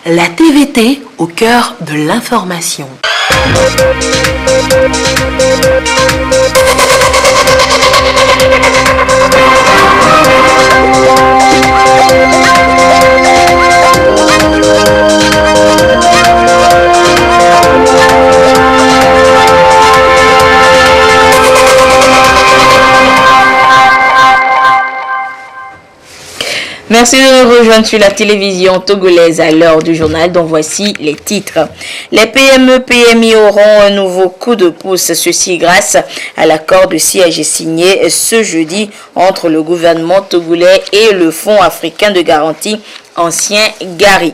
La TVT au cœur de l'information. Merci de nous rejoindre sur la télévision togolaise à l'heure du journal dont voici les titres. Les PME-PMI auront un nouveau coup de pouce, ceci grâce à l'accord de siège signé ce jeudi entre le gouvernement togolais et le Fonds africain de garantie ancien Gari.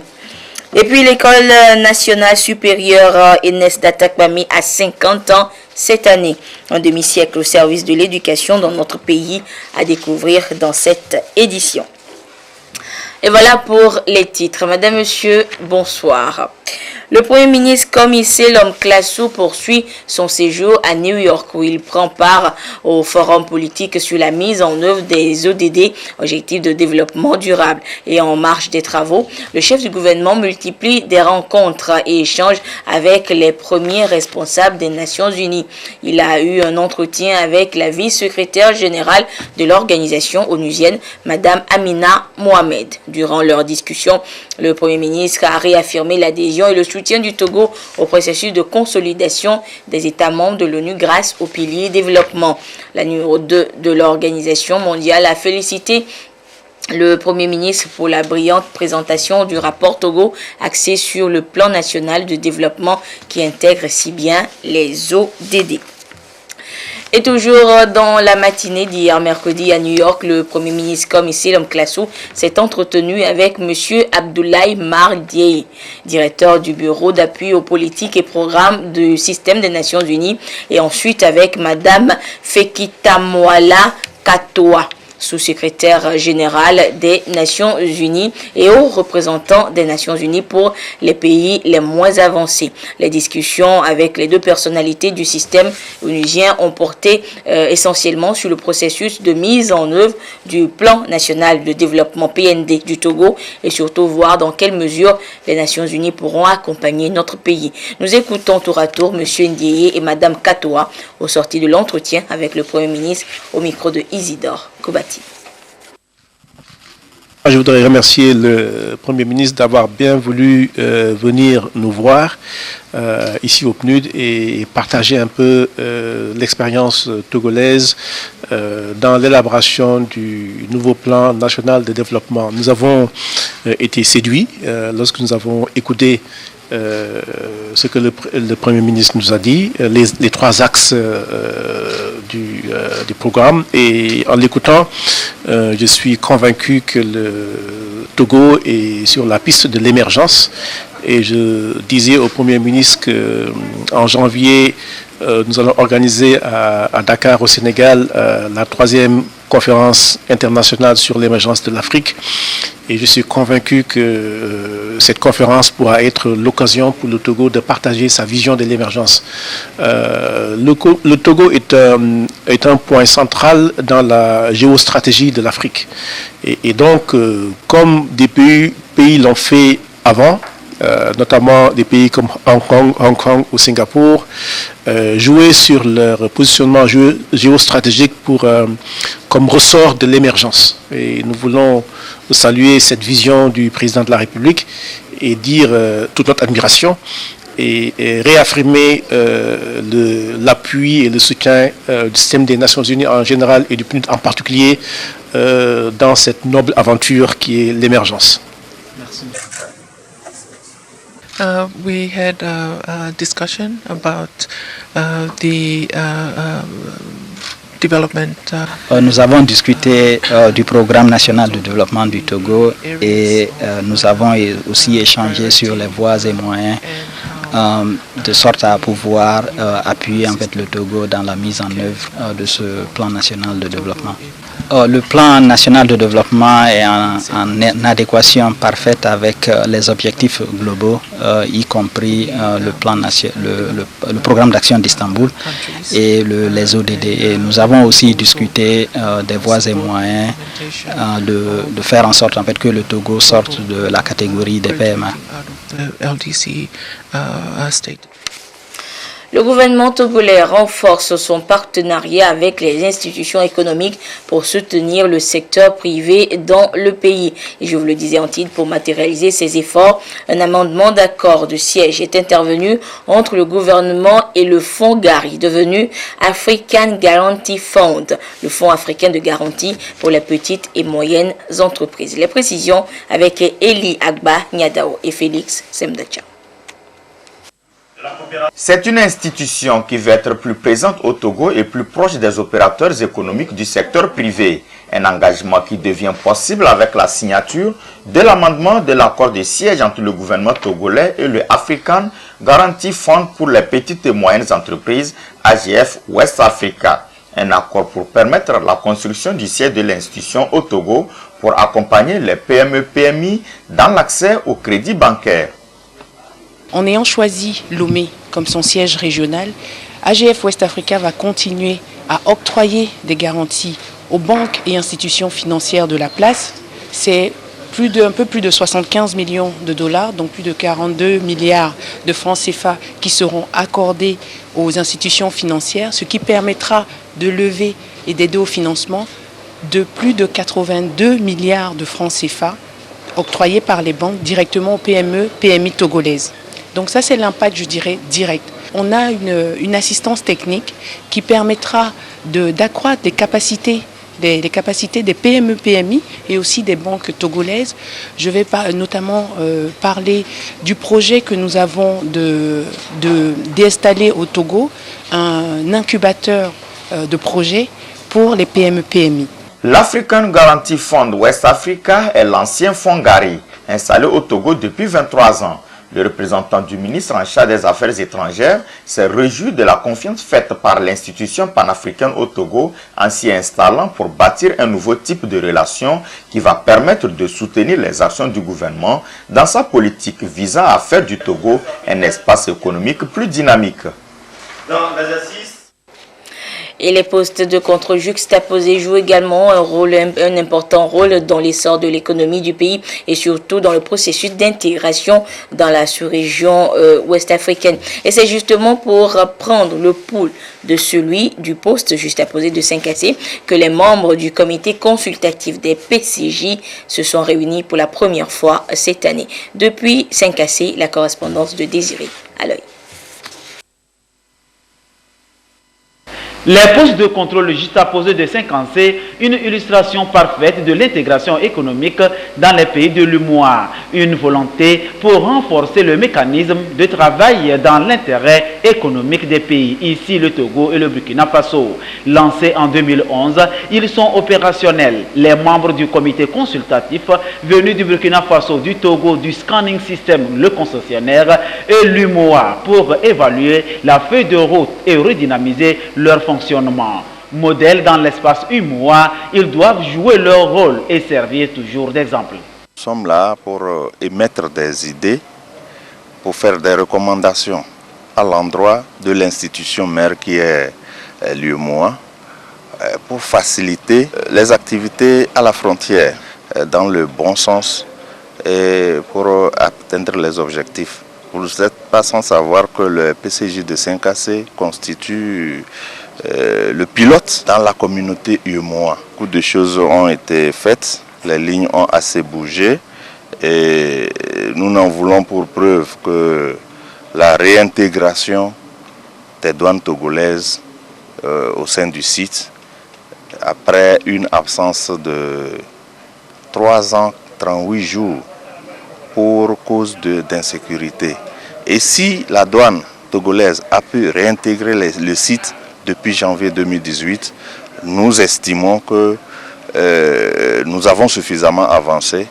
Et puis l'école nationale supérieure Enes Datakbami a 50 ans cette année. Un demi-siècle au service de l'éducation dans notre pays à découvrir dans cette édition. Et voilà pour les titres. Madame, Monsieur, bonsoir. Le Premier ministre Komi Selom Klasu poursuit son séjour à New York où il prend part au forum politique sur la mise en œuvre des ODD, Objectifs de développement durable. Et en marge des travaux, le chef du gouvernement multiplie des rencontres et échanges avec les premiers responsables des Nations Unies. Il a eu un entretien avec la vice-secrétaire générale de l'organisation onusienne, Madame Amina Mohamed. Durant leur discussion, le Premier ministre a réaffirmé l'adhésion et le soutien du Togo au processus de consolidation des États membres de l'ONU grâce au pilier développement. La numéro 2 de l'Organisation mondiale a félicité le Premier ministre pour la brillante présentation du rapport Togo axé sur le plan national de développement qui intègre si bien les ODD. Et toujours dans la matinée d'hier mercredi à New York, le Premier ministre Komi Selom Klasu s'est entretenu avec M. Abdoulaye Mar Dieye, directeur du bureau d'appui aux politiques et programmes du système des Nations Unies, et ensuite avec Mme Fekitamoala Katoa, sous-secrétaire général des Nations Unies et haut représentant des Nations Unies pour les pays les moins avancés. Les discussions avec les deux personnalités du système onusien ont porté essentiellement sur le processus de mise en œuvre du plan national de développement PND du Togo et surtout voir dans quelle mesure les Nations Unies pourront accompagner notre pays. Nous écoutons tour à tour M. Ndiaye et Mme Katoa au sorti de l'entretien avec le Premier ministre au micro de Isidore Kobati. Je voudrais remercier le Premier ministre d'avoir bien voulu venir nous voir ici au PNUD et partager un peu l'expérience togolaise dans l'élaboration du nouveau plan national de développement. Nous avons été séduits lorsque nous avons écouté ce que le Premier ministre nous a dit, les trois axes du programme. Et en l'écoutant, je suis convaincu que le Togo est sur la piste de l'émergence. Et je disais au Premier ministre qu'en janvier, nous allons organiser à Dakar, au Sénégal, la 3e conférence internationale sur l'émergence de l'Afrique. Et je suis convaincu que cette conférence pourra être l'occasion pour le Togo de partager sa vision de l'émergence. Le Togo est un point central dans la géostratégie de l'Afrique. Et donc, comme des pays l'ont fait avant, notamment des pays comme Hong Kong ou Singapour, jouer sur leur positionnement géostratégique comme ressort de l'émergence. Et nous voulons saluer cette vision du président de la République et dire toute notre admiration et réaffirmer l'appui et le soutien du système des Nations Unies en général et du PNUD en particulier dans cette noble aventure qui est l'émergence. Merci. We had a discussion about the development. Nous avons discuté du programme national de développement du Togo et nous avons aussi échangé sur les voies et moyens de sorte à pouvoir appuyer en fait le Togo dans la mise en œuvre de ce plan national de développement. Le plan national de développement est en adéquation parfaite avec les objectifs globaux, y compris le programme d'action d'Istanbul et les ODD. Et nous avons aussi discuté des voies et moyens de faire en sorte en fait, que le Togo sorte de la catégorie des PMA. the LDC state. Le gouvernement togolais renforce son partenariat avec les institutions économiques pour soutenir le secteur privé dans le pays. Et je vous le disais en titre, pour matérialiser ces efforts, un amendement d'accord de siège est intervenu entre le gouvernement et le fonds Gari, devenu African Guarantee Fund, le fonds africain de garantie pour les petites et moyennes entreprises. Les précisions avec Eli Agba Niadao et Félix Semdacha. C'est une institution qui veut être plus présente au Togo et plus proche des opérateurs économiques du secteur privé. Un engagement qui devient possible avec la signature de l'amendement de l'accord de siège entre le gouvernement togolais et le African Guarantee Fund pour les petites et moyennes entreprises, AGF West Africa. Un accord pour permettre la construction du siège de l'institution au Togo pour accompagner les PME-PMI dans l'accès au crédit bancaire. En ayant choisi Lomé comme son siège régional, AGF West Africa va continuer à octroyer des garanties aux banques et institutions financières de la place. C'est un peu plus de 75 millions de dollars, donc plus de 42 milliards de francs CFA qui seront accordés aux institutions financières, ce qui permettra de lever et d'aider au financement de plus de 82 milliards de francs CFA octroyés par les banques directement aux PME, PMI togolaises. Donc ça, c'est l'impact, je dirais, direct. On a une assistance technique qui permettra d'accroître les capacités des PME, PMI et aussi des banques togolaises. Je vais notamment parler du projet que nous avons d'installer au Togo, un incubateur de projets pour les PME, PMI. L'African Guarantee Fund West Africa est l'ancien fonds Gari, installé au Togo depuis 23 ans. Le représentant du ministre en charge des Affaires étrangères s'est réjoui de la confiance faite par l'institution panafricaine au Togo en s'y installant pour bâtir un nouveau type de relation qui va permettre de soutenir les actions du gouvernement dans sa politique visant à faire du Togo un espace économique plus dynamique. Dans l'exercice, et les postes de contrôle juxtaposés jouent également un important rôle dans l'essor de l'économie du pays et surtout dans le processus d'intégration dans la sous-région ouest-africaine. Et c'est justement pour prendre le pouls de celui du poste juxtaposé de Saint-Cassé que les membres du comité consultatif des PCJ se sont réunis pour la première fois cette année. Depuis Saint-Cassé, la correspondance de Désiré à l'œil. Les postes de contrôle juxtaposés de Saint-Cassé, une illustration parfaite de l'intégration économique dans les pays de l'UMOA. Une volonté pour renforcer le mécanisme de travail dans l'intérêt économique des pays, ici le Togo et le Burkina Faso. Lancés en 2011, ils sont opérationnels. Les membres du comité consultatif venus du Burkina Faso, du Togo, du Scanning System, le concessionnaire et l'UMOA pour évaluer la feuille de route et redynamiser leur fonctionnement. Modèle dans l'espace UMOA, ils doivent jouer leur rôle et servir toujours d'exemple. Nous sommes là pour émettre des idées, pour faire des recommandations à l'endroit de l'institution mère qui est l'UMOA, pour faciliter les activités à la frontière dans le bon sens et pour atteindre les objectifs. Vous n'êtes pas sans savoir que le PCJ de Saint-Cassé constitue le pilote dans la communauté UMOA. Beaucoup de choses ont été faites, les lignes ont assez bougé et nous n'en voulons pour preuve que la réintégration des douanes togolaises au sein du site après une absence de 3 ans, 38 jours pour cause d'insécurité. Et si la douane togolaise a pu réintégrer le site depuis janvier 2018, nous estimons que nous avons suffisamment avancé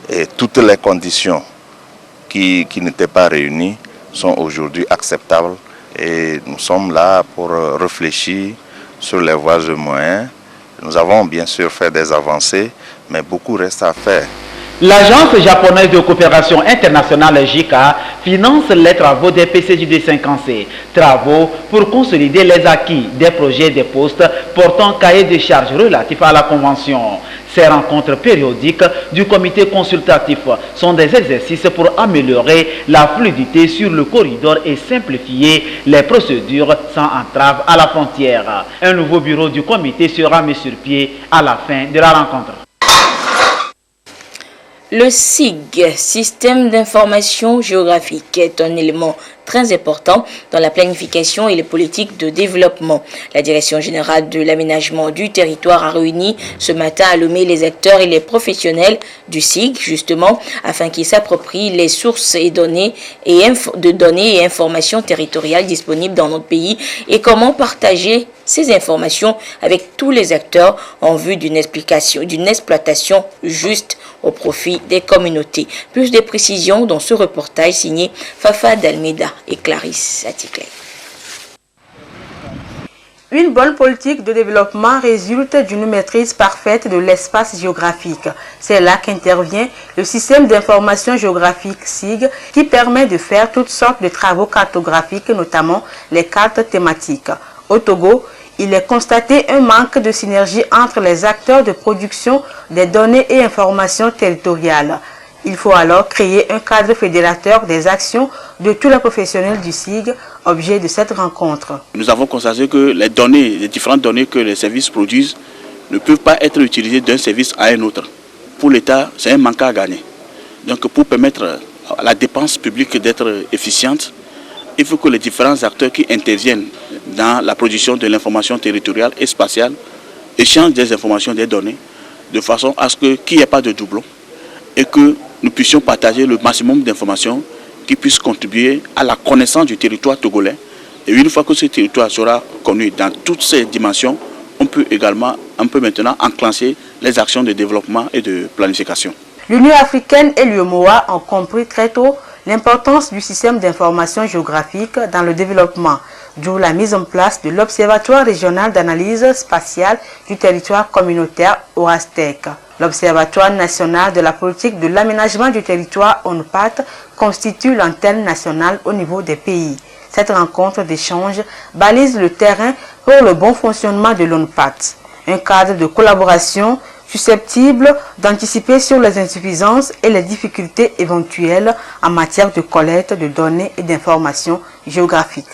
et toutes les conditions qui n'étaient pas réunies sont aujourd'hui acceptables et nous sommes là pour réfléchir sur les voies et moyens. Nous avons bien sûr fait des avancées, mais beaucoup reste à faire. L'Agence japonaise de coopération internationale JICA finance les travaux des PCJ de Saint-Cassé. Travaux pour consolider les acquis des projets des postes portant cahier de charges relatifs à la Convention. Ces rencontres périodiques du comité consultatif sont des exercices pour améliorer la fluidité sur le corridor et simplifier les procédures sans entrave à la frontière. Un nouveau bureau du comité sera mis sur pied à la fin de la rencontre. Le SIG, Système d'information géographique, est un élément très important dans la planification et les politiques de développement. La Direction générale de l'aménagement du territoire a réuni ce matin à Lomé les acteurs et les professionnels du SIG, justement, afin qu'ils s'approprient les sources et données et informations territoriales disponibles dans notre pays et comment partager ces informations avec tous les acteurs en vue d'une exploitation juste au profit des communautés. Plus de précisions dans ce reportage signé Fafa Dalmeda et Clarisse Aticlay. Une bonne politique de développement résulte d'une maîtrise parfaite de l'espace géographique. C'est là qu'intervient le système d'information géographique SIG qui permet de faire toutes sortes de travaux cartographiques, notamment les cartes thématiques. Au Togo, il est constaté un manque de synergie entre les acteurs de production des données et informations territoriales. Il faut alors créer un cadre fédérateur des actions de tous les professionnels du SIG, objet de cette rencontre. Nous avons constaté que les différentes données que les services produisent ne peuvent pas être utilisées d'un service à un autre. Pour l'État, c'est un manque à gagner. Donc pour permettre à la dépense publique d'être efficiente, il faut que les différents acteurs qui interviennent dans la production de l'information territoriale et spatiale échangent des informations, des données, de façon à ce qu'il n'y ait pas de doublons et que nous puissions partager le maximum d'informations qui puissent contribuer à la connaissance du territoire togolais. Et une fois que ce territoire sera connu dans toutes ses dimensions, on peut maintenant enclencher les actions de développement et de planification. L'Union africaine et l'UEMOA ont compris très tôt l'importance du système d'information géographique dans le développement, d'où la mise en place de l'Observatoire régional d'analyse spatiale du territoire communautaire OASTEC. L'Observatoire national de la politique de l'aménagement du territoire ONPAT constitue l'antenne nationale au niveau des pays. Cette rencontre d'échange balise le terrain pour le bon fonctionnement de l'ONPAT, un cadre de collaboration susceptible d'anticiper sur les insuffisances et les difficultés éventuelles en matière de collecte de données et d'informations géographiques.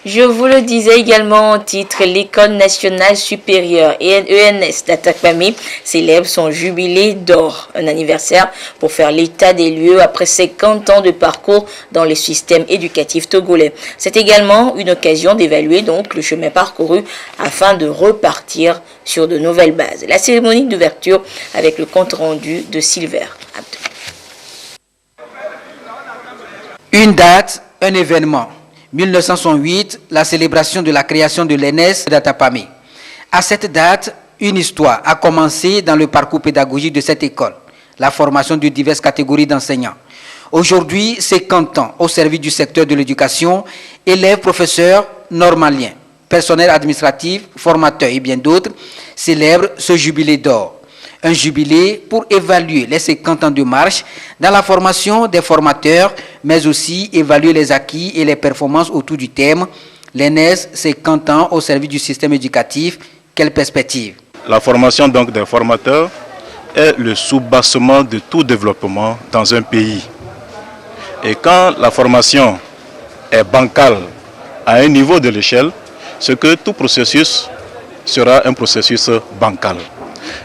Je vous le disais également en titre, l'École nationale supérieure ENS d'Atakpamé célèbre son jubilé d'or, un anniversaire pour faire l'état des lieux après 50 ans de parcours dans le système éducatif togolais. C'est également une occasion d'évaluer donc le chemin parcouru afin de repartir sur de nouvelles bases. La cérémonie d'ouverture avec le compte rendu de Silver Abdou. Une date, un événement. 1968, la célébration de la création de l'ENS d'Atapamé. À cette date, une histoire a commencé dans le parcours pédagogique de cette école, la formation de diverses catégories d'enseignants. Aujourd'hui, 50 ans au service du secteur de l'éducation, élèves, professeurs, normaliens, personnel administratif, formateurs et bien d'autres célèbrent ce jubilé d'or. Un jubilé pour évaluer les 50 ans de marche dans la formation des formateurs, mais aussi évaluer les acquis et les performances autour du thème « L'ENS, 50 ans au service du système éducatif, quelle perspective ?» La formation donc des formateurs est le soubassement de tout développement dans un pays. Et quand la formation est bancale à un niveau de l'échelle, c'est que tout processus sera un processus bancal.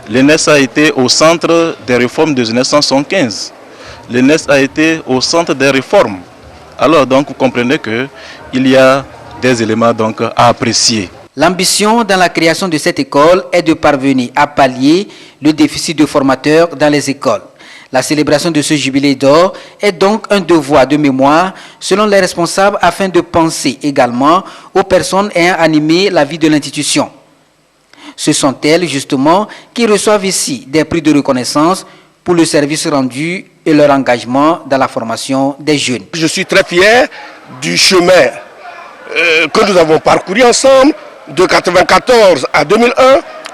L'ENS a été au centre des réformes de 1975. L'ENS a été au centre des réformes. Alors donc vous comprenez qu'il y a des éléments donc à apprécier. L'ambition dans la création de cette école est de parvenir à pallier le déficit de formateurs dans les écoles. La célébration de ce jubilé d'or est donc un devoir de mémoire selon les responsables afin de penser également aux personnes ayant animé la vie de l'institution. Ce sont elles, justement, qui reçoivent ici des prix de reconnaissance pour le service rendu et leur engagement dans la formation des jeunes. Je suis très fier du chemin que nous avons parcouru ensemble de 1994 à 2001.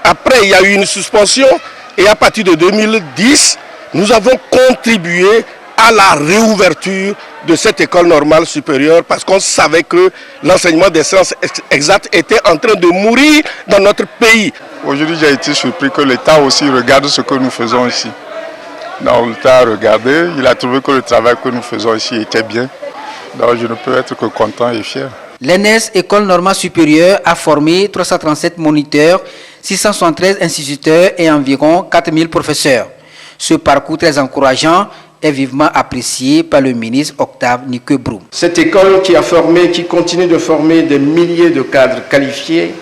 Après, il y a eu une suspension et à partir de 2010, nous avons contribué à la réouverture de cette école normale supérieure parce qu'on savait que l'enseignement des sciences exactes était en train de mourir dans notre pays. Aujourd'hui, j'ai été surpris que l'État aussi regarde ce que nous faisons ici. Donc l'État a regardé, il a trouvé que le travail que nous faisons ici était bien. Donc je ne peux être que content et fier. L'ENS, École normale supérieure, a formé 337 moniteurs, 673 instituteurs et environ 4000 professeurs. Ce parcours très encourageant est vivement apprécié par le ministre Octave Nikebrou. Cette école qui continue de former des milliers de cadres qualifiés,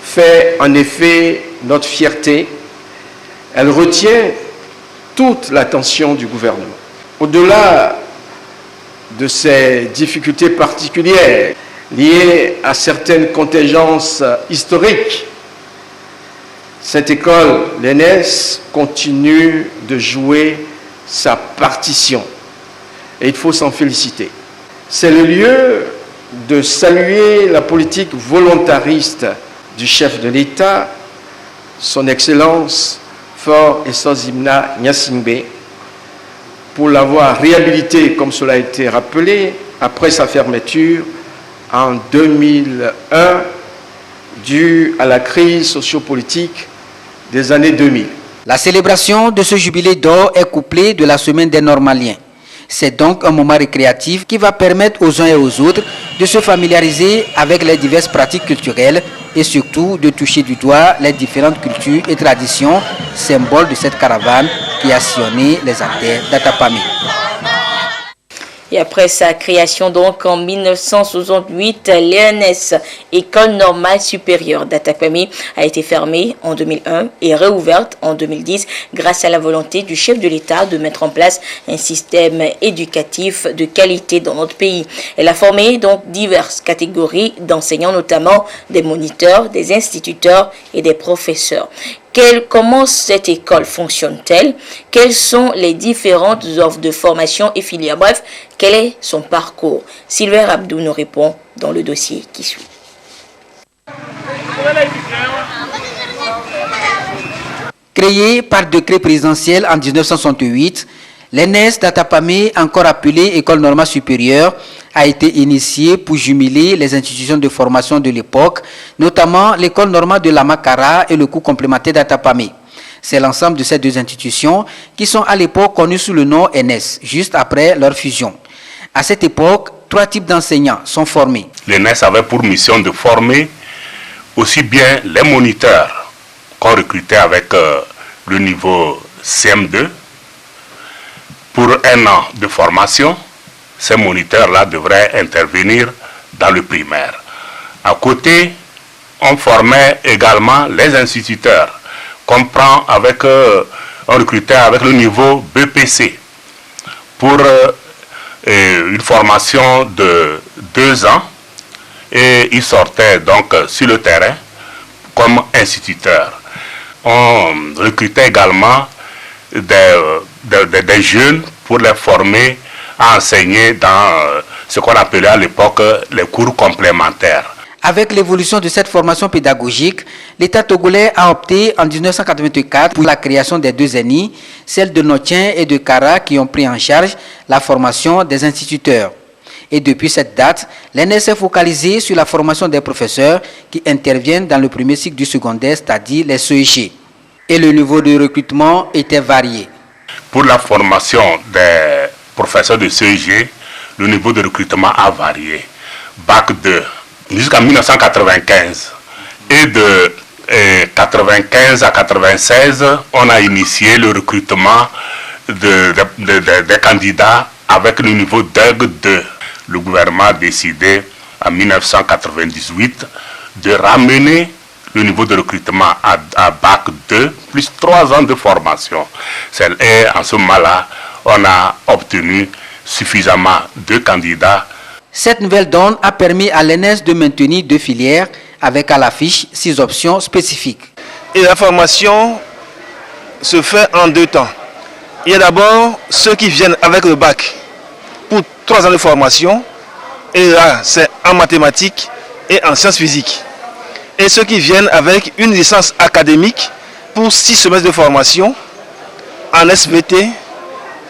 fait en effet notre fierté. Elle retient toute l'attention du gouvernement. Au-delà de ces difficultés particulières liées à certaines contingences historiques, cette école, l'ENS, continue de jouer sa partition. Et il faut s'en féliciter. C'est le lieu de saluer la politique volontariste du chef de l'État, son Excellence Faure Esozimna Gnassingbé, pour l'avoir réhabilité, comme cela a été rappelé, après sa fermeture en 2001, due à la crise sociopolitique des années 2000. La célébration de ce jubilé d'or est couplée de la semaine des Normaliens. C'est donc un moment récréatif qui va permettre aux uns et aux autres de se familiariser avec les diverses pratiques culturelles et surtout de toucher du doigt les différentes cultures et traditions, symboles de cette caravane qui a sillonné les artères d'Atapami. Et après sa création donc en 1968, l'ENS, École normale supérieure d'Atapami, a été fermée en 2001 et réouverte en 2010 grâce à la volonté du chef de l'État de mettre en place un système éducatif de qualité dans notre pays. Elle a formé donc diverses catégories d'enseignants, notamment des moniteurs, des instituteurs et des professeurs. Comment cette école fonctionne-t-elle? Quelles sont les différentes offres de formation et filières? Bref, quel est son parcours? Sylvain Abdou nous répond dans le dossier qui suit. Créée par décret présidentiel en 1968, l'ENS d'Atapami, encore appelée École normale supérieure, a été initiée pour jumeler les institutions de formation de l'époque, notamment l'école normale de la Makara et le cours complémentaire d'Atapami. C'est l'ensemble de ces deux institutions qui sont à l'époque connues sous le nom ENS, juste après leur fusion. À cette époque, 3 types d'enseignants sont formés. L'ENS avait pour mission de former aussi bien les moniteurs qu'on recrutait avec le niveau CM2. Pour 1 an de formation, ces moniteurs-là devraient intervenir dans le primaire. À côté, on formait également les instituteurs, qu'on prend avec, on recrutait avec le niveau BPC pour une formation de 2 ans, et ils sortaient donc sur le terrain comme instituteurs. On recrutait également des jeunes pour les former à enseigner dans ce qu'on appelait à l'époque les cours complémentaires. Avec l'évolution de cette formation pédagogique, l'État togolais a opté en 1984 pour la création des 2 ENI, celles de Notien et de Kara, qui ont pris en charge la formation des instituteurs. Et depuis cette date, l'ENS est focalisée sur la formation des professeurs qui interviennent dans le premier cycle du secondaire, c'est-à-dire les CEG. Et le niveau de recrutement était varié. Pour la formation des professeurs de CEG, le niveau de recrutement a varié. Bac 2 jusqu'en 1995. Et de 1995 à 1996, on a initié le recrutement des candidats avec le niveau DEG 2. Le gouvernement a décidé en 1998 de ramener le niveau de recrutement à Bac 2, plus 3 ans de formation. Et en ce moment-là, on a obtenu suffisamment de candidats. Cette nouvelle donne a permis à l'ENS de maintenir 2 filières avec à l'affiche 6 options spécifiques. Et la formation se fait en 2 temps. Il y a d'abord ceux qui viennent avec le bac pour 3 ans de formation, et là c'est en mathématiques et en sciences physiques. Et ceux qui viennent avec une licence académique pour 6 semestres de formation en SVT,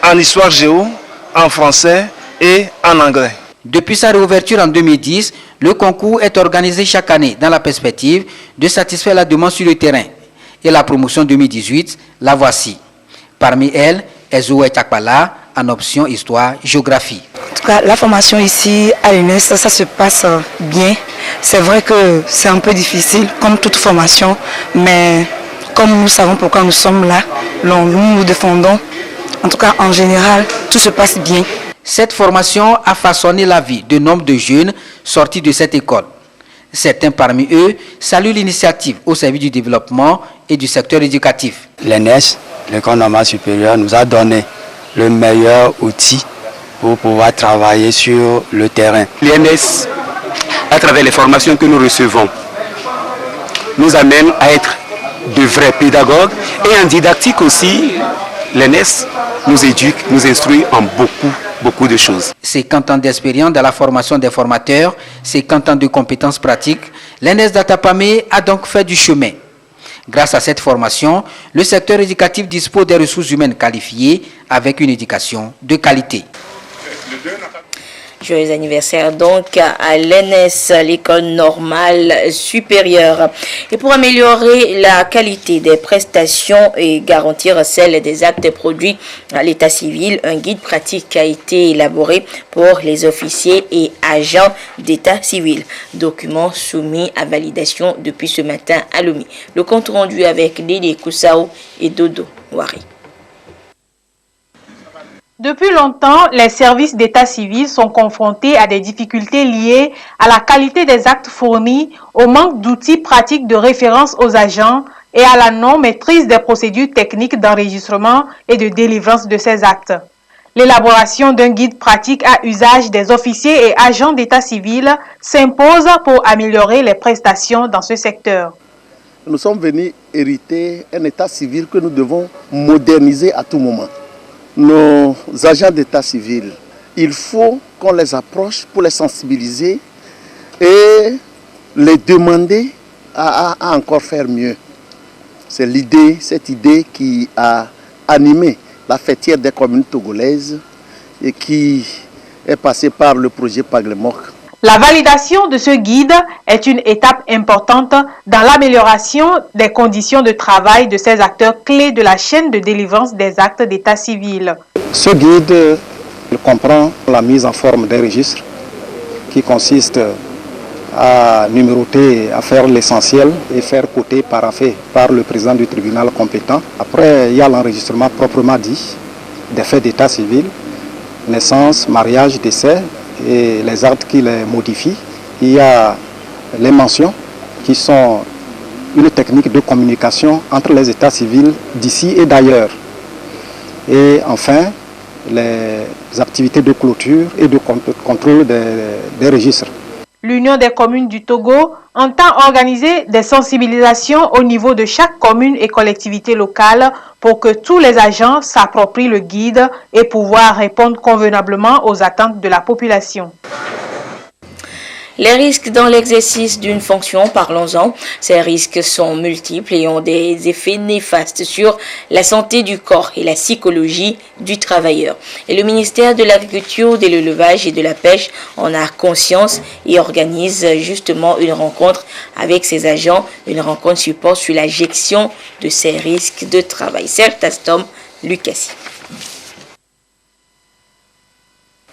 en histoire géo, en français et en anglais. Depuis sa réouverture en 2010, le concours est organisé chaque année dans la perspective de satisfaire la demande sur le terrain. Et la promotion 2018, la voici. Parmi elles, Ezoué Takpala en option histoire-géographie. En tout cas, la formation ici à l'UNES, ça se passe bien. C'est vrai que c'est un peu difficile, comme toute formation, mais comme nous savons pourquoi nous sommes là, nous défendons. En tout cas, en général, tout se passe bien. Cette formation a façonné la vie de nombre de jeunes sortis de cette école. Certains parmi eux saluent l'initiative au service du développement et du secteur éducatif. L'ENES, l'École normale supérieure, nous a donné le meilleur outil pour pouvoir travailler sur le terrain. L'ENES, à travers les formations que nous recevons, nous amène à être de vrais pédagogues et en didactique aussi. L'ENES nous éduque, nous instruit en beaucoup de choses. 50 ans d'expérience dans la formation des formateurs, 50 ans de compétences pratiques, l'ENES d'Atapamé a donc fait du chemin. Grâce à cette formation, le secteur éducatif dispose des ressources humaines qualifiées avec une éducation de qualité. Joyeux anniversaire donc à l'ENES, l'école normale supérieure. Et pour améliorer la qualité des prestations et garantir celle des actes produits à l'état civil, un guide pratique a été élaboré pour les officiers et agents d'état civil. Document soumis à validation depuis ce matin à Lomé. Le compte rendu avec Lili Koussao et Dodo Wari. Depuis longtemps, les services d'état civil sont confrontés à des difficultés liées à la qualité des actes fournis, au manque d'outils pratiques de référence aux agents et à la non-maîtrise des procédures techniques d'enregistrement et de délivrance de ces actes. L'élaboration d'un guide pratique à usage des officiers et agents d'état civil s'impose pour améliorer les prestations dans ce secteur. Nous sommes venus hériter un état civil que nous devons moderniser à tout moment. Nos agents d'état civil, il faut qu'on les approche pour les sensibiliser et les demander à encore faire mieux. C'est cette idée qui a animé la fêtière des communes togolaises et qui est passée par le projet Paglemok. La validation de ce guide est une étape importante dans l'amélioration des conditions de travail de ces acteurs clés de la chaîne de délivrance des actes d'état civil. Ce guide comprend la mise en forme d'un registre qui consiste à numéroter, à faire l'essentiel et faire coter paraphé par le président du tribunal compétent. Après, il y a l'enregistrement proprement dit des faits d'état civil, naissance, mariage, décès, et les actes qui les modifient. Il y a les mentions qui sont une technique de communication entre les états civils d'ici et d'ailleurs. Et enfin, les activités de clôture et de contrôle des registres. L'Union des communes du Togo entend organiser des sensibilisations au niveau de chaque commune et collectivité locale pour que tous les agents s'approprient le guide et pouvoir répondre convenablement aux attentes de la population. Les risques dans l'exercice d'une fonction, parlons-en. Ces risques sont multiples et ont des effets néfastes sur la santé du corps et la psychologie du travailleur. Et le ministère de l'Agriculture, de l'Élevage et de la Pêche en a conscience et organise justement une rencontre avec ses agents, une rencontre support sur la gestion de ces risques de travail. Certes, Astom Lucassi.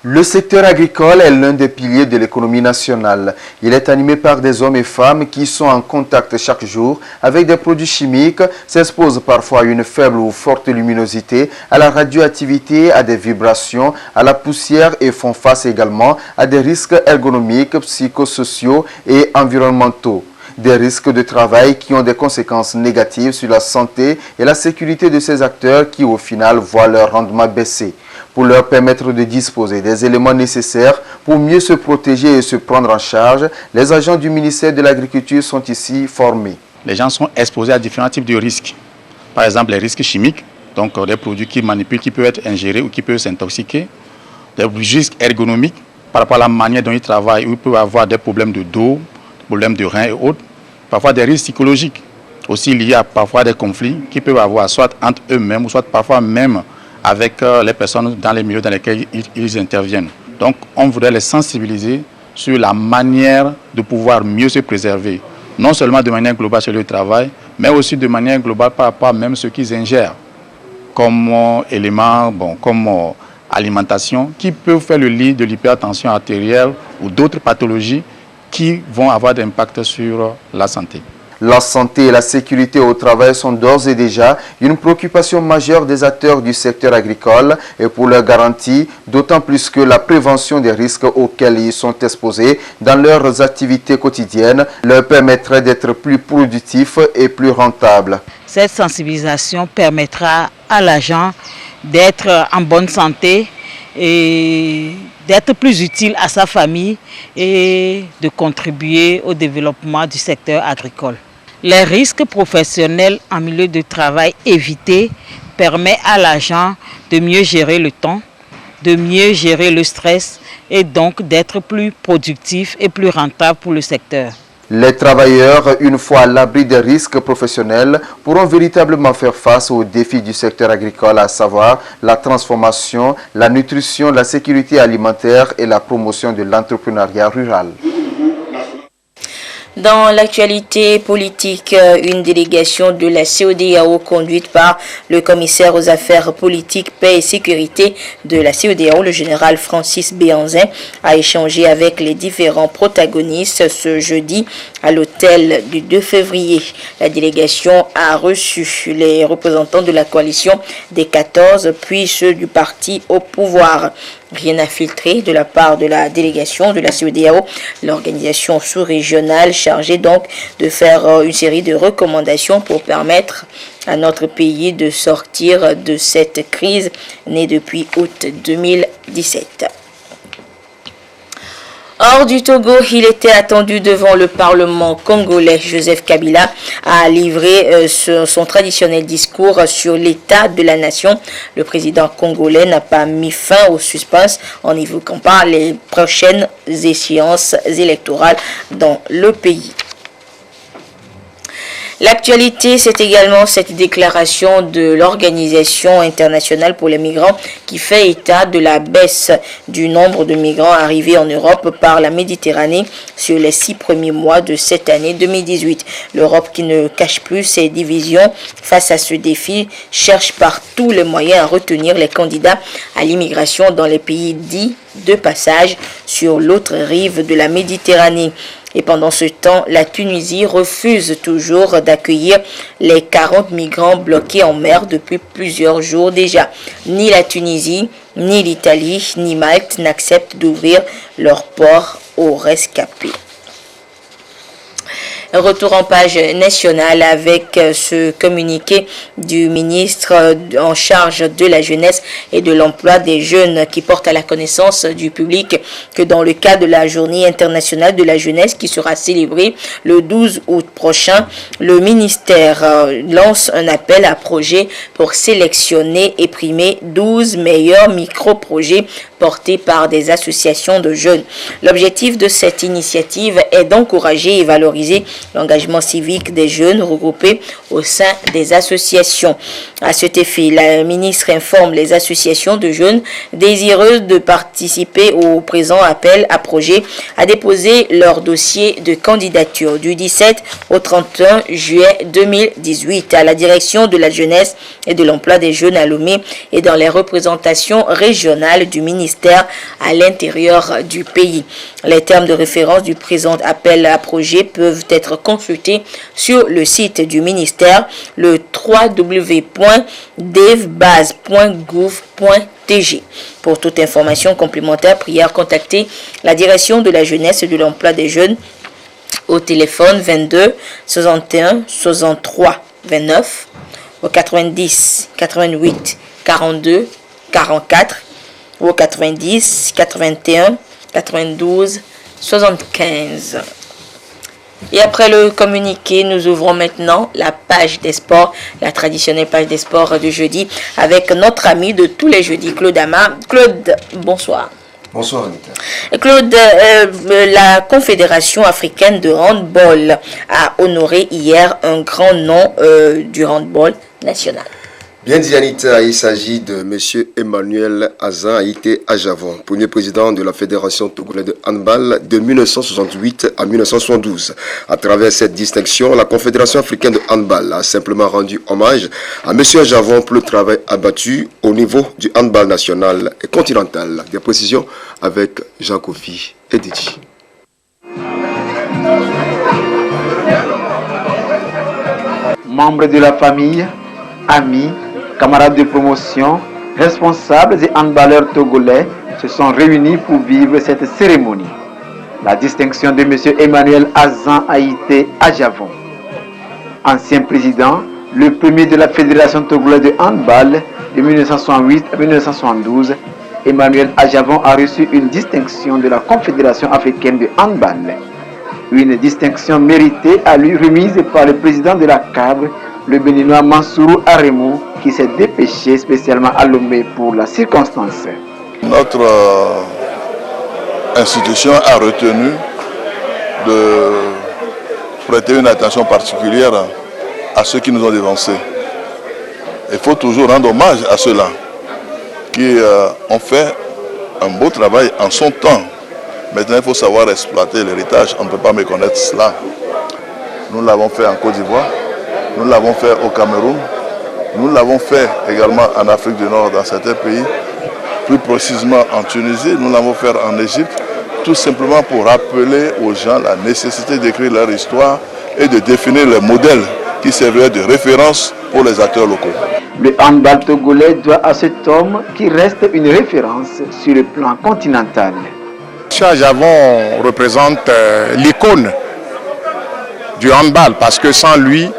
Le secteur agricole est l'un des piliers de l'économie nationale. Il est animé par des hommes et femmes qui sont en contact chaque jour avec des produits chimiques, s'exposent parfois à une faible ou forte luminosité, à la radioactivité, à des vibrations, à la poussière et font face également à des risques ergonomiques, psychosociaux et environnementaux. Des risques de travail qui ont des conséquences négatives sur la santé et la sécurité de ces acteurs qui au final voient leur rendement baisser. Pour leur permettre de disposer des éléments nécessaires pour mieux se protéger et se prendre en charge, les agents du ministère de l'Agriculture sont ici formés. Les gens sont exposés à différents types de risques. Par exemple, les risques chimiques, donc des produits qui manipulent, qui peuvent être ingérés ou qui peuvent s'intoxiquer. Des risques ergonomiques par rapport à la manière dont ils travaillent, où ils peuvent avoir des problèmes de dos, des problèmes de reins et autres. Parfois des risques psychologiques, aussi liés à parfois des conflits qu'ils peuvent avoir soit entre eux-mêmes ou soit parfois même avec les personnes dans les milieux dans lesquels ils interviennent. Donc on voudrait les sensibiliser sur la manière de pouvoir mieux se préserver, non seulement de manière globale sur le travail, mais aussi de manière globale par rapport à même ce qu'ils ingèrent comme éléments, comme alimentation, qui peuvent faire le lit de l'hypertension artérielle ou d'autres pathologies qui vont avoir des impacts sur la santé. La santé et la sécurité au travail sont d'ores et déjà une préoccupation majeure des acteurs du secteur agricole et pour leur garantie, d'autant plus que la prévention des risques auxquels ils sont exposés dans leurs activités quotidiennes leur permettrait d'être plus productifs et plus rentables. Cette sensibilisation permettra à l'agent d'être en bonne santé et d'être plus utile à sa famille et de contribuer au développement du secteur agricole. Les risques professionnels en milieu de travail évités permettent à l'agent de mieux gérer le temps, de mieux gérer le stress et donc d'être plus productif et plus rentable pour le secteur. Les travailleurs, une fois à l'abri des risques professionnels, pourront véritablement faire face aux défis du secteur agricole, à savoir la transformation, la nutrition, la sécurité alimentaire et la promotion de l'entrepreneuriat rural. Dans l'actualité politique, une délégation de la CEDEAO conduite par le commissaire aux affaires politiques, paix et sécurité de la CEDEAO, le général Francis Béhanzin, a échangé avec les différents protagonistes ce jeudi à l'hôtel du 2 février. La délégation a reçu les représentants de la coalition des 14 puis ceux du parti au pouvoir. Rien à filtrer de la part de la délégation de la CEDEAO, l'organisation sous-régionale chargée donc de faire une série de recommandations pour permettre à notre pays de sortir de cette crise née depuis août 2017. Hors du Togo, il était attendu devant le Parlement congolais. Joseph Kabila a livré son traditionnel discours sur l'état de la nation. Le président congolais n'a pas mis fin au suspense en évoquant pas les prochaines échéances électorales dans le pays. L'actualité, c'est également cette déclaration de l'Organisation internationale pour les migrants qui fait état de la baisse du nombre de migrants arrivés en Europe par la Méditerranée sur les 6 premiers mois de cette année 2018. L'Europe, qui ne cache plus ses divisions face à ce défi, cherche par tous les moyens à retenir les candidats à l'immigration dans les pays dits de passage sur l'autre rive de la Méditerranée. Et pendant ce temps, la Tunisie refuse toujours d'accueillir les 40 migrants bloqués en mer depuis plusieurs jours déjà. Ni la Tunisie, ni l'Italie, ni Malte n'acceptent d'ouvrir leurs ports aux rescapés. Retour en page nationale avec ce communiqué du ministre en charge de la jeunesse et de l'emploi des jeunes qui porte à la connaissance du public que dans le cadre de la journée internationale de la jeunesse qui sera célébrée le 12 août prochain, le ministère lance un appel à projets pour sélectionner et primer 12 meilleurs micro-projets portés par des associations de jeunes. L'objectif de cette initiative est d'encourager et valoriser l'engagement civique des jeunes regroupés au sein des associations. À cet effet, la ministre informe les associations de jeunes désireuses de participer au présent appel à projet à déposer leur dossier de candidature du 17 au 31 juillet 2018 à la direction de la jeunesse et de l'emploi des jeunes à Lomé et dans les représentations régionales du ministère à l'intérieur du pays. Les termes de référence du présent appel à projet peuvent être consultés sur le site du ministère, le www.devbase.gouv.tg. Pour toute information complémentaire, priez à contacter la direction de la jeunesse et de l'emploi des jeunes au téléphone 22 61 63 29 au 90 88 42 44 ou au 90 81 92 75. Et après le communiqué, nous ouvrons maintenant la page des sports, la traditionnelle page des sports du jeudi, avec notre ami de tous les jeudis, Claude Ama. Claude, bonsoir. Bonsoir Anita. Claude, la Confédération africaine de handball a honoré hier un grand nom du handball national. Bien dit Anita, il s'agit de M. Emmanuel Azan Aïté Ajavon, premier président de la Fédération togolaise de handball de 1968 à 1972. À travers cette distinction, la Confédération africaine de handball a simplement rendu hommage à M. Ajavon pour le travail abattu au niveau du handball national et continental. Des précisions avec Jean-Kofi et Didi. Membres de la famille, amis, camarades de promotion, responsables et handballeurs togolais se sont réunis pour vivre cette cérémonie. La distinction de M. Emmanuel Azan Aïté Ajavon. Ancien président, le premier de la Fédération togolaise de handball de 1968 à 1972, Emmanuel Ajavon a reçu une distinction de la Confédération africaine de handball. Une distinction méritée à lui remise par le président de la CAB, le béninois Mansourou Aremou, qui s'est dépêché spécialement à Lomé pour la circonstance. Notre institution a retenu de prêter une attention particulière à ceux qui nous ont dévancés. Il faut toujours rendre hommage à ceux-là qui ont fait un beau travail en son temps. Maintenant, il faut savoir exploiter l'héritage. On ne peut pas méconnaître cela. Nous l'avons fait en Côte d'Ivoire. Nous l'avons fait au Cameroun, nous l'avons fait également en Afrique du Nord, dans certains pays, plus précisément en Tunisie, nous l'avons fait en Égypte, tout simplement pour rappeler aux gens la nécessité d'écrire leur histoire et de définir les modèles qui serviraient de référence pour les acteurs locaux. Le handball togolais doit à cet homme qui reste une référence sur le plan continental. M. Ajavon représente l'icône du handball parce que sans lui,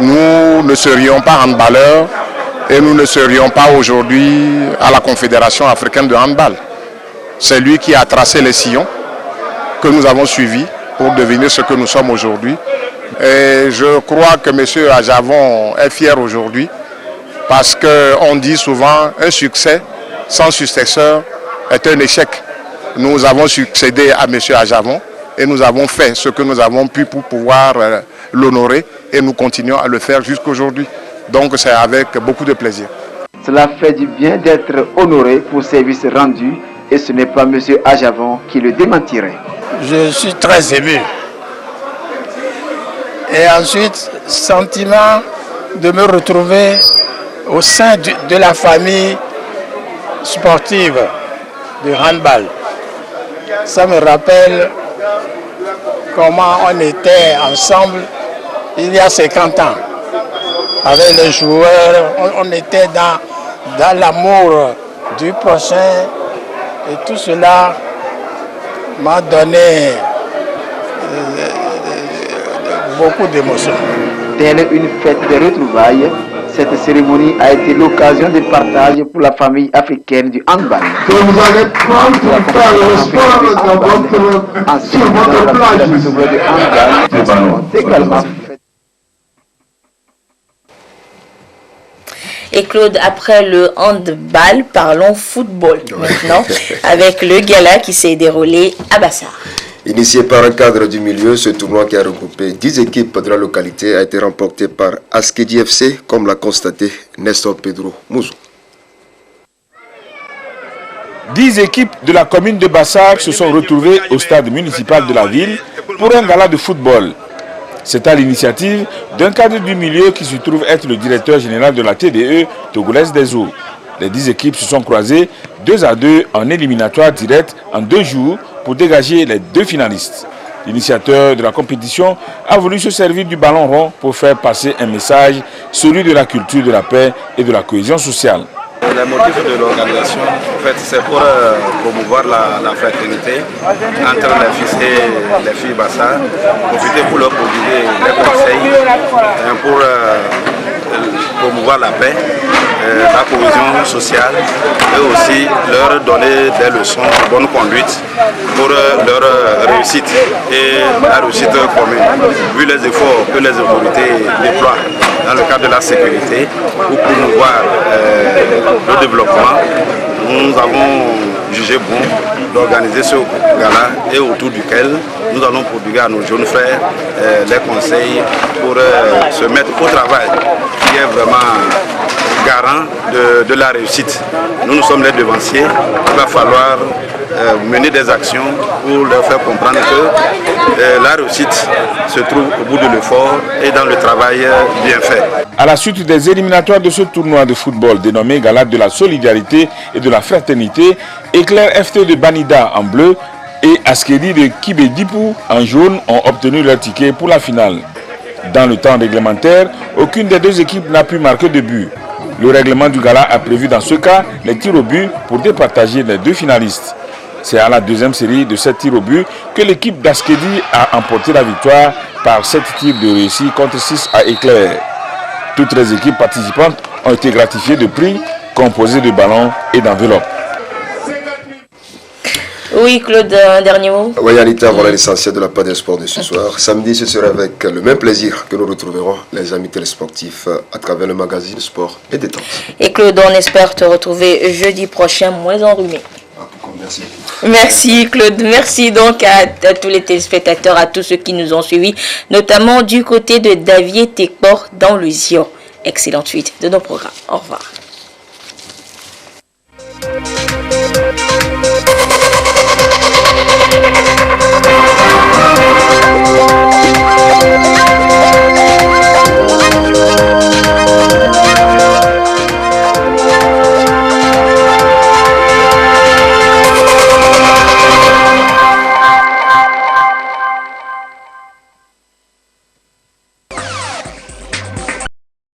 nous ne serions pas handballeurs et nous ne serions pas aujourd'hui à la Confédération africaine de handball. C'est lui qui a tracé les sillons que nous avons suivis pour devenir ce que nous sommes aujourd'hui. Et je crois que M. Ajavon est fier aujourd'hui parce qu'on dit souvent un succès sans successeur est un échec. Nous avons succédé à M. Ajavon et nous avons fait ce que nous avons pu pour pouvoir l'honorer et nous continuons à le faire jusqu'aujourd'hui. Donc c'est avec beaucoup de plaisir. Cela fait du bien d'être honoré pour service rendu et ce n'est pas M. Ajavon qui le démentirait. Je suis très ému. Et ensuite, sentiment de me retrouver au sein de la famille sportive de handball. Ça me rappelle comment on était ensemble il y a 50 ans. Avec les joueurs, on était dans l'amour du prochain et tout cela m'a donné beaucoup d'émotions. Telle une fête de retrouvailles, cette cérémonie a été l'occasion de partage pour la famille africaine du handball. Que vous allez prendre pour faire le sport sur votre plage. Et Claude, après le handball, parlons football maintenant, avec le gala qui s'est déroulé à Bassar. Initié par un cadre du milieu, ce tournoi qui a regroupé 10 équipes de la localité a été remporté par Askedi FC, comme l'a constaté Nestor Pedro Mouzou. 10 équipes de la commune de Bassar se sont retrouvées au stade municipal de la ville pour un gala de football. C'est à l'initiative d'un cadre du milieu qui se trouve être le directeur général de la TDE togolaise des eaux. Les 10 équipes se sont croisées 2-2 en éliminatoire direct en 2 jours pour dégager les 2 finalistes. L'initiateur de la compétition a voulu se servir du ballon rond pour faire passer un message, celui de la culture de la paix et de la cohésion sociale. Le motif de l'organisation, en fait, c'est pour promouvoir la fraternité entre les fils et les filles Bassar, profiter pour leur prodiguer des conseils pour promouvoir la paix, la cohésion sociale et aussi leur donner des leçons de bonne conduite pour leur réussite et la réussite commune. Vu les efforts que les autorités déploient dans le cadre de la sécurité pour promouvoir le développement, nous avons jugé bon d'organiser ce gala et autour duquel nous allons prodiguer à nos jeunes frères les conseils pour se mettre au travail qui est vraiment garants de la réussite. Nous sommes les devanciers. Il va falloir mener des actions pour leur faire comprendre que la réussite se trouve au bout de l'effort et dans le travail bien fait. À la suite des éliminatoires de ce tournoi de football dénommé Gala de la solidarité et de la fraternité, Éclair FT de Banida en bleu et Askedi de Kibé-Dipou en jaune ont obtenu leur ticket pour la finale. Dans le temps réglementaire, aucune des deux équipes n'a pu marquer de but. Le règlement du gala a prévu dans ce cas les tirs au but pour départager les deux finalistes. C'est à la deuxième série de 7 tirs au but que l'équipe d'Askedi a emporté la victoire par 7 tirs de réussi contre 6 à Éclair. Toutes les équipes participantes ont été gratifiées de prix composés de ballons et d'enveloppes. Oui, Claude, un dernier mot. Oui, Anita, voilà l'essentiel de la page des sports de ce soir. Samedi, ce sera avec le même plaisir que nous retrouverons les amis télésportifs à travers le magazine Sport et Détente. Et Claude, on espère te retrouver jeudi prochain, moins enrhumé. Merci. Merci Claude, merci donc à tous les téléspectateurs, à tous ceux qui nous ont suivis, notamment du côté de Davier Tekpor dans le Zion. Excellente suite de nos programmes. Au revoir.